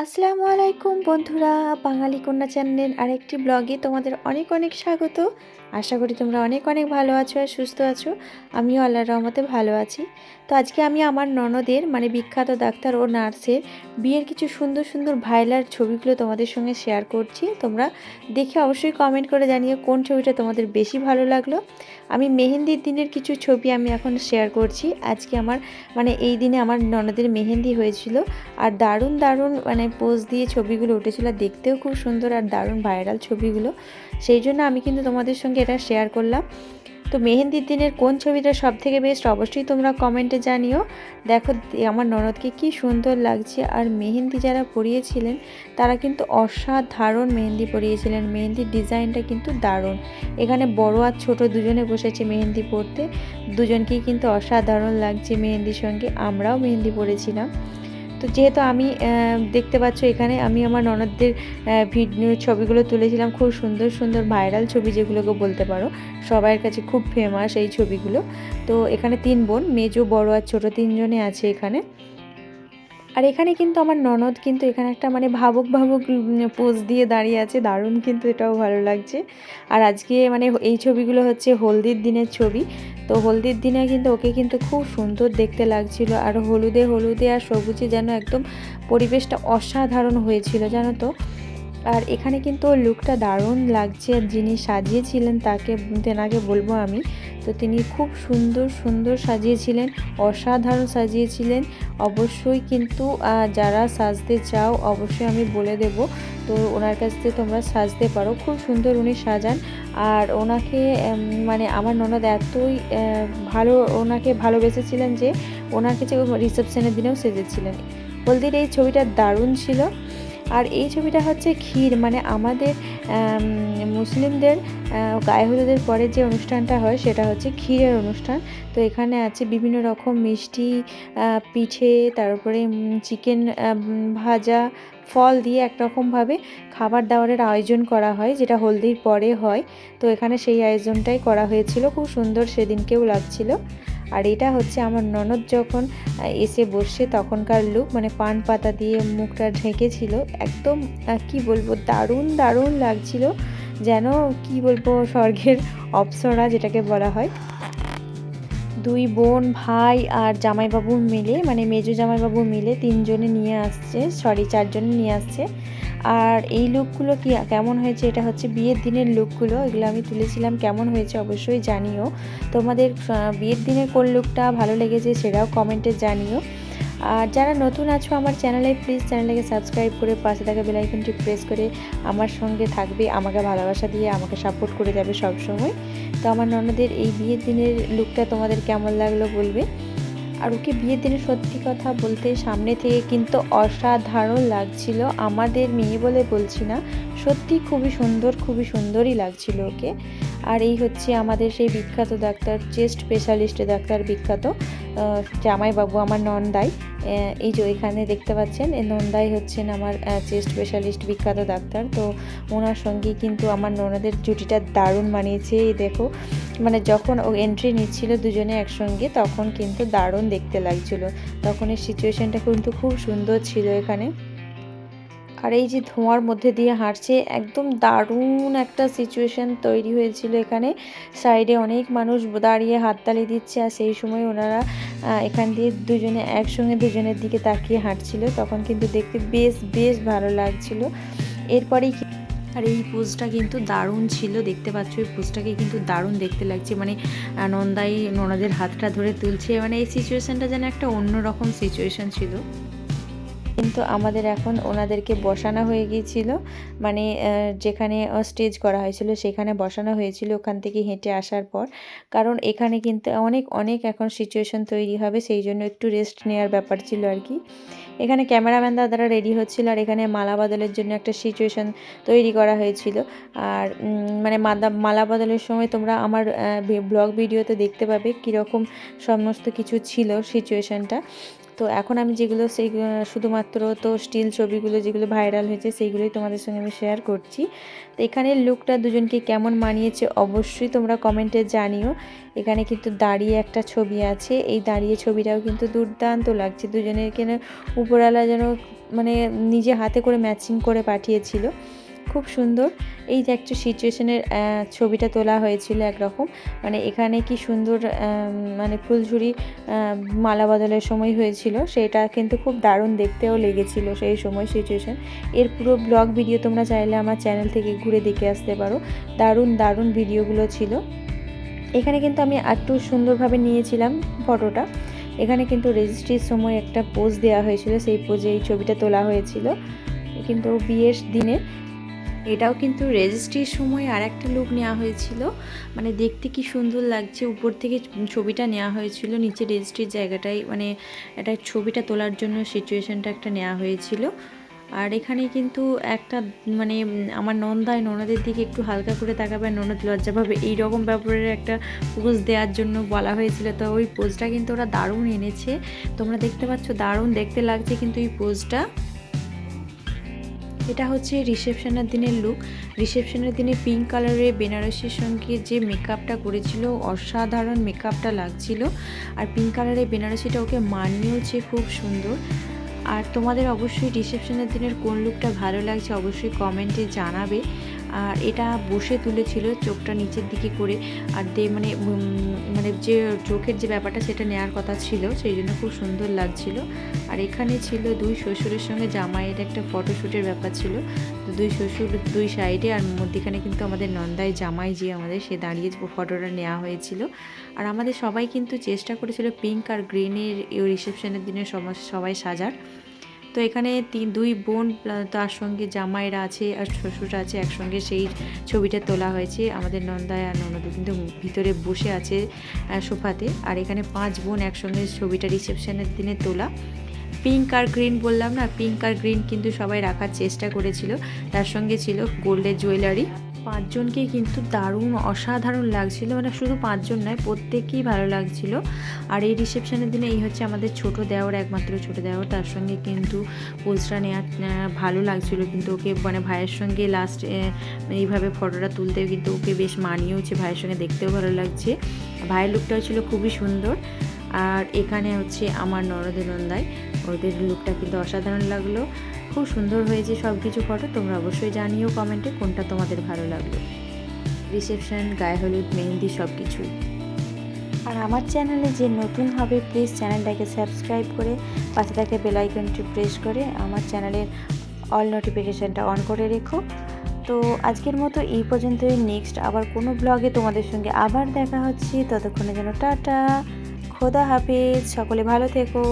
আসসালামু আলাইকুম বন্ধুরা, বাঙালি কন্যা চ্যানেলের আরেকটি ব্লগে তোমাদের অনেক অনেক স্বাগত। আশা করি তোমরা অনেক অনেক ভালো আছো আর সুস্থ আছো। আমিও আল্লাহর রহমতে ভালো আছি। তো আজকে আমি আমার ননদের বিখ্যাত ডাক্তার ও নার্সের বিয়ের কিছু সুন্দর সুন্দর ভাইরাল ছবিগুলো তোমাদের সঙ্গে শেয়ার করছি। তোমরা দেখে অবশ্যই কমেন্ট করে জানিও কোন ছবিটা তোমাদের বেশি ভালো লাগলো। আমি মেহেন্দির দিনের কিছু ছবি আমি এখন শেয়ার করছি। আজকে আমার এই দিনে আমার ননদের মেহেন্দি হয়েছিল আর দারুণ দারুণ পোজ দিয়ে ছবিগুলো উঠেছিল, দেখতেও খুব সুন্দর আর দারুণ ভাইরাল ছবিগুলো। সেই জন্য আমি কিন্তু তোমাদের সঙ্গে এটা শেয়ার করলাম। তো মেহেন্দির দিনের কোন ছবিটা সব থেকে বেস্ট অবশ্যই তোমরা কমেন্টে জানিও। দেখো আমার ননদকে কি সুন্দর লাগছে, আর মেহেন্দি যারা পরিয়েছিলেন তারা কিন্তু অসাধারণ মেহেন্দি পরিয়েছিলেন। মেহেন্দির ডিজাইনটা কিন্তু দারুণ। এখানে বড় আর ছোট দুজনে বসেছে মেহেন্দি পরতে, দুজনকেই কিন্তু অসাধারণ লাগছে মেহেন্দির সঙ্গে। আমরাও মেহেন্দি পরেছিলাম। তো যেহেতু আমি দেখতে পাচ্ছ এখানে আমি আমার ননদদের ভিডিও ছবিগুলো তুলেছিলাম, খুব সুন্দর সুন্দর ভাইরাল ছবি যেগুলোকে বলতে পারো, সবার কাছে খুব ফেমাস এই ছবিগুলো। তো এখানে 3 বোন, মেজো, বড় আর ছোট, 3 জনে আছে এখানে। আর এখানে কিন্তু আমার ননদ কিন্তু এখানে একটা ভাবুক ভাবুক পোজ দিয়ে দাঁড়িয়ে আছে, দারুণ কিন্তু এটাও ভালো লাগছে। আর আজকে এই ছবিগুলো হচ্ছে হলদির দিনের ছবি। তো হলদির দিনে কিন্তু ওকে কিন্তু খুব সুন্দর দেখতে লাগছিল, আর হলুদে হলুদে আর সবুজে যেন একদম পরিবেশটা অসাধারণ হয়েছিল জানো তো। আর এখানে কিন্তু ওর লুকটা দারুণ লাগছে, আর যিনি সাজিয়েছিলেন তেনাকে বলবো আমি। তো তিনি খুব সুন্দর সুন্দর সাজিয়েছিলেন, অসাধারণ সাজিয়েছিলেন। অবশ্যই কিন্তু যারা সাজতে চাও অবশ্যই আমি বলে দেব, তো ওনার কাছ থেকে তোমরা সাজতে পারো, খুব সুন্দর উনি সাজান। আর ওনাকে আমার ননদ এতই ভালো ওনাকে ভালোবেসেছিলেন যে ওনার কাছে রিসেপশনের দিনেও সেজেছিলেন। হলদির এই ছবিটা দারুণ ছিল। আর এই ছবিটা হচ্ছে ক্ষীর, আমাদের মুসলিমদের গায়ে হলুদের পরে যে অনুষ্ঠানটা হয় সেটা হচ্ছে ক্ষীরের অনুষ্ঠান। তো এখানে আছে বিভিন্ন রকম মিষ্টি, পিঠে, তারপরে চিকেন ভাজা, ফল দিয়ে একরকমভাবে খাবার দাবারের আয়োজন করা হয়, যেটা হলদির পরে হয়। তো এখানে সেই আয়োজনটাই করা হয়েছিল, খুব সুন্দর সেদিনকেও লাগছিল। আর এটা হচ্ছে আমার ননদ যখন এসে বসে তখনকার লুক, পান পাতা দিয়ে মুখটা ঢেকেছিল, একদম কি বলবো, দারুণ দারুণ লাগছিল, যেন কি বলবো, স্বর্গের অপ্সরা যেটাকে বলা হয়। 2 বোন, ভাই আর জামাইবাবু মিলে, মেজো জামাইবাবু মিলে 3 জনে নিয়ে আসছে, 4 জনে নিয়ে আসছে। আর এই লুকগুলো কেমন হয়েছে, এটা হচ্ছে বিয়ের দিনের লুকগুলো, এগুলো আমি তুলেছিলাম। কেমন হয়েছে অবশ্যই জানিও। তোমাদের বিয়ের দিনের কোন লুকটা ভালো লেগেছে সেটাও কমেন্টে জানিও। আর যারা নতুন আছো আমার চ্যানেলে, প্লিজ চ্যানেলটাকে সাবস্ক্রাইব করে পাশে থাকা বেল আইকনটি প্রেস করে আমার সঙ্গে থাকবে, আমাকে ভালোবাসা দিয়ে আমাকে সাপোর্ট করে যাবে সব সময়। তো আমার ননদের এই বিয়ের দিনের লুকটা তোমাদের কেমন লাগলো বলবে। আর ওকে বিয়ের দিনে সত্যি কথা বলতে সামনে থেকে কিন্তু অসাধারণ লাগছিল, আমাদের মেয়ে বলে বলছি না, সত্যি খুবই সুন্দর, খুবই সুন্দরই লাগছিল ওকে। আর এই হচ্ছে আমাদের সেই বিখ্যাত ডাক্তার, চেস্ট স্পেশালিস্ট ডাক্তার বিখ্যাত জামাইবাবু, আমার নন্দাই। এই যে এখানে দেখতে পাচ্ছেন, এই নন্দাই হচ্ছেন আমার চেস্ট স্পেশালিস্ট বিখ্যাত ডাক্তার। তো ওনার সঙ্গে কিন্তু আমার ননদের জুটিটা দারুণ মানিয়েছে। এই দেখো, যখন ও এন্ট্রি নিচ্ছিল দুজনে একসঙ্গে, তখন কিন্তু দারুণ দেখতে লাগছিল, তখন এই সিচুয়েশনটা কিন্তু খুব সুন্দর ছিল এখানে। আর এই যে ধোঁয়ার মধ্যে দিয়ে হাঁটছে, একদম দারুণ একটা সিচুয়েশন তৈরি হয়েছিল এখানে। সাইডে অনেক মানুষ দাঁড়িয়ে হাততালি দিচ্ছে, আর সেই সময় ওনারা এখান দিয়ে দুজনে একসঙ্গে দুজনের দিকে তাকিয়ে হাঁটছিল, তখন কিন্তু দেখতে বেশ বেশ ভালো লাগছিল। এরপরেই আর এই পোজটা কিন্তু দারুণ ছিল, দেখতে পাচ্ছ এই পোজটাকে কিন্তু দারুণ দেখতে লাগছে, নন্দাই ননদের হাতটা ধরে তুলছে, এই সিচুয়েশনটা যেন একটা অন্যরকম সিচুয়েশন ছিল। কিন্তু আমাদের এখন ওনাদেরকে বসানো হয়ে গিয়েছিল, যেখানে স্টেজ করা হয়েছিল সেখানে বসানো হয়েছিল, ওখান থেকে হেঁটে আসার পর। কারণ এখানে কিন্তু অনেক অনেক এখন সিচুয়েশন তৈরি হবে, সেই জন্য একটু রেস্ট নেওয়ার ব্যাপার ছিল আর কি। এখানে ক্যামেরাম্যান দাদারা রেডি হচ্ছিল, আর এখানে মালা বদলের জন্য একটা সিচুয়েশন তৈরি করা হয়েছিল। আর মালা বদলের সময় তোমরা আমার ব্লগ ভিডিওতে দেখতে পাবে কীরকম সমস্ত কিছু ছিল সিচুয়েশনটা। তো এখন আমি যেগুলো সেই শুধুমাত্র তো স্টিল ছবিগুলো যেগুলো ভাইরাল হয়েছে সেইগুলোই তোমাদের সঙ্গে আমি শেয়ার করছি। তো এখানের লুকটা দুজনকে কেমন মানিয়েছে অবশ্যই তোমরা কমেন্টে জানিও। এখানে কিন্তু দাঁড়িয়ে একটা ছবি আছে, এই দাঁড়িয়ে ছবিটাও কিন্তু দুর্দান্ত লাগছে। দুজনের কেন উপরওয়ালা যেন মানে নিজে হাতে করে ম্যাচিং করে পাঠিয়েছিল, খুব সুন্দর। এই যে একটা সিচুয়েশনের ছবিটা তোলা হয়েছিল একরকম, মানে এখানে কি সুন্দর মানে ফুলঝুরি মালা বদলের সময় হয়েছিল, সেটা কিন্তু খুব দারুণ দেখতেও লেগেছিল সেই সময় সিচুয়েশন। এর পুরো ব্লগ ভিডিও তোমরা চাইলে আমার চ্যানেল থেকে ঘুরে দেখে আসতে পারো, দারুণ দারুণ ভিডিওগুলো ছিল। এখানে কিন্তু আমি একটু সুন্দরভাবে নিয়েছিলাম ফটোটা। এখানে কিন্তু রেজিস্ট্রির সময় একটা পোজ দেওয়া হয়েছিল, সেই পোজে এই ছবিটা তোলা হয়েছিল কিন্তু বিয়ের দিনে। এটাও কিন্তু রেজিস্ট্রির সময় আর একটা লুক নেওয়া হয়েছিল, মানে দেখতে কি সুন্দর লাগছে। উপর থেকে ছবিটা নেওয়া হয়েছিল, নিচে রেজিস্ট্রির জায়গাটাই মানে এটা ছবিটা তোলার জন্য সিচুয়েশনটা একটা নেওয়া হয়েছিল। আর এখানে কিন্তু একটা মানে আমার ননদের দিকে একটু হালকা করে তাকাবে, ননদ লজ্জা পাবে, এইরকম ব্যাপারের একটা পোজ দেওয়ার জন্য বলা হয়েছিল। তো ওই পোজটা কিন্তু ওরা দারুণ এনেছে, তোমরা দেখতে পাচ্ছ, দারুণ দেখতে লাগছে কিন্তু এই পোজটা। এটা হচ্ছে রিসেপশনের দিনের লুক। রিসেপশনের দিনে পিঙ্ক কালারের বেনারসির সঙ্গে যে মেকআপটা করেছিল, অসাধারণ মেকআপটা লাগছিল। আর পিঙ্ক কালারের বেনারসিটা ওকে মানিয়েওছে খুব সুন্দর। আর তোমাদের অবশ্যই রিসেপশনের দিনের কোন লুকটা ভালো লাগছে অবশ্যই কমেন্টে জানাবে। আর এটা বসে তুলেছিল চোখটা নিচের দিকে করে, আর মানে মানে যে চোখের যে ব্যাপারটা সেটা নেওয়ার কথা ছিল, সেই জন্য খুব সুন্দর লাগছিল। আর এখানে ছিল দুই শ্বশুরের সঙ্গে জামাইয়ের একটা ফটোশ্যুটের ব্যাপার ছিল। তো দুই শ্বশুর দুই সাইডে, আর মধ্যেখানে কিন্তু আমাদের নন্দাই জামাই যে আমাদের সে দাঁড়িয়ে ফটোটা নেওয়া হয়েছিল। আর আমাদের সবাই কিন্তু চেষ্টা করেছিল পিঙ্ক আর গ্রিনের এই রিসেপশনের দিনে সবাই সাজার। তো এখানে দুই বোন তার সঙ্গে জামাইরা আছে আর শ্বশুর আছে, একসঙ্গে সেই ছবিটা তোলা হয়েছে। আমাদের নন্দায় আর ননদ কিন্তু ভিতরে বসে আছে সোফাতে। আর এখানে 5 বোন একসঙ্গে ছবিটা রিসেপশনের দিনে তোলা। পিঙ্ক আর গ্রিন বললাম না, পিঙ্ক আর গ্রিন কিন্তু সবাই রাখার চেষ্টা করেছিল। তার সঙ্গে ছিল গোল্ডের জুয়েলারি। 5 জনকেই কিন্তু দারুণ অসাধারণ লাগছিল, মানে শুধু 5 জন নয়, প্রত্যেকেই ভালো লাগছিল। আর এই রিসেপশনের দিনে এই হচ্ছে আমাদের ছোট দেওর, একমাত্র ছোট দেওর, তার সঙ্গে কিন্তু পোজটা নেওয়া ভালো লাগছিল কিন্তু ওকে, মানে ভাইয়ের সঙ্গে লাস্ট এইভাবে ফটোটা তুলতেও কিন্তু ওকে বেশ মানিয়েওছে, ভাইয়ের সঙ্গে দেখতেও ভালো লাগছে। ভাইয়ের লুকটাও ছিল খুবই সুন্দর। আর এখানে হচ্ছে আমার ননদাই, ওদের লুকটা কিন্তু অসাধারণ লাগলো, খুব সুন্দর হয়েছে সব কিছু ফটো। তোমরা অবশ্যই জানিও কমেন্টে কোনটা তোমাদের ভালো লাগলো, রিসেপশন, গায়ে হলুদ, মেহেন্দি সব কিছুই। আর আমার চ্যানেলে যে নতুন হবে প্লিজ চ্যানেলটাকে সাবস্ক্রাইব করে পাশে থাকা বেল আইকনটি প্রেস করে আমার চ্যানেলের অল নোটিফিকেশানটা অন করে রেখো। তো আজকের মতো এই পর্যন্তই, নেক্সট আবার কোনো ব্লগে তোমাদের সঙ্গে আবার দেখা হচ্ছে, ততক্ষণে যেন টাটা, খোদা হাফেজ, সকলে ভালো থেকো।